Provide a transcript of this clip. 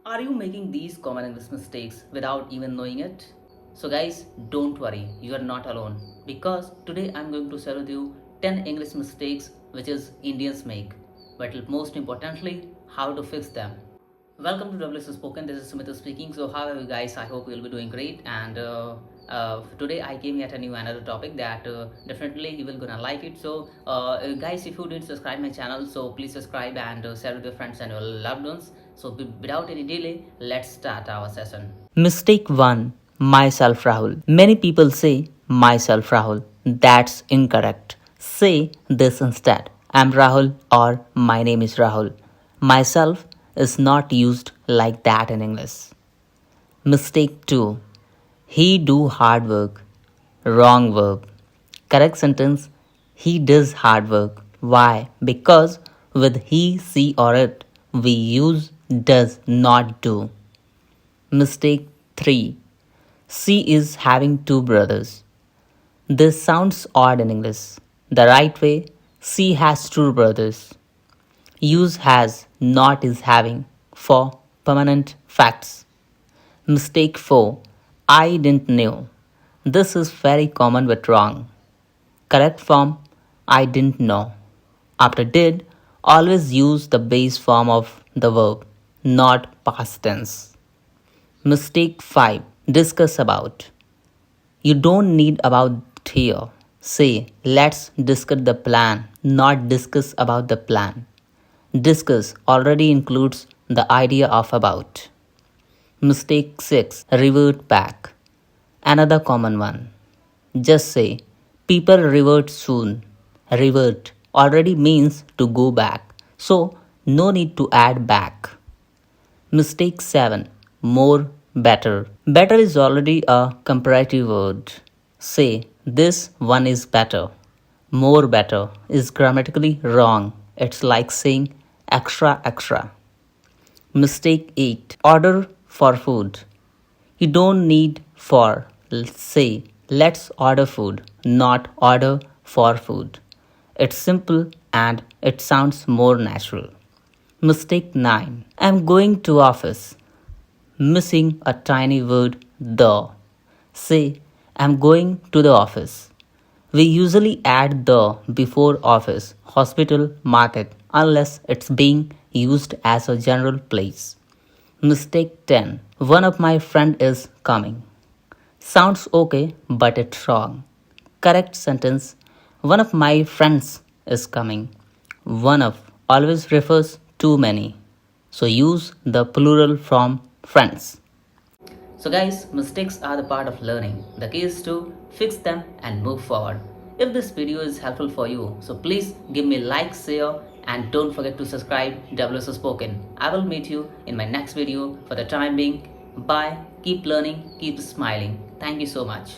Are you making these common English mistakes without even knowing it? So guys, don't worry, you are not alone because today I'm going to share with you 10 English mistakes which is Indians make, but most importantly, how to fix them. Welcome to WS Spoken. This is Sumita speaking. So, how are you guys? I hope you'll be doing great. And today I came yet a new another topic that definitely you will gonna like it. So, guys, if you did subscribe my channel, so please subscribe and share with your friends and your loved ones. So, without any delay, let's start our session. Mistake 1. Myself Rahul. Many people say myself Rahul. That's incorrect. Say this instead. I'm Rahul or my name is Rahul. Myself is not used like that in English. Mistake 2. He do hard work. Wrong verb. Correct sentence. He does hard work. Why? Because with he, she or it, we use does not do. Mistake 3. She is having two brothers. This sounds odd in English. The right way, she has two brothers. Use has, not is having for permanent facts. Mistake 4. I didn't know. This is very common but wrong. Correct form, I didn't know. After did, always use the base form of the verb, not past tense. Mistake 5. Discuss about. You don't need about here. Say, let's discuss the plan, not discuss about the plan. Discuss already includes the idea of about. Mistake 6. Revert back. Another common one. Just say, people revert soon. Revert already means to go back, so no need to add back. Mistake 7. More, better. Better is already a comparative word. Say, this one is better. More better is grammatically wrong. It's like saying extra extra. Mistake 8. Order for food. You don't need for. Say, let's order food, not order for food. It's simple and it sounds more natural. Mistake 9. I'm going to office. Missing a tiny word the. Say, I'm going to the office. We usually add the before office, hospital, market, unless it's being used as a general place. Mistake 10. One of my friend is coming. Sounds okay, but it's wrong. Correct sentence. One of my friends is coming. One of always refers to many. So use the plural from friends. So guys, mistakes are the part of learning. The key is to fix them and move forward. If this video is helpful for you, so please give me like, share and don't forget to subscribe WS Spoken. I will meet you in my next video. For the time being, bye, keep learning, keep smiling. Thank you so much.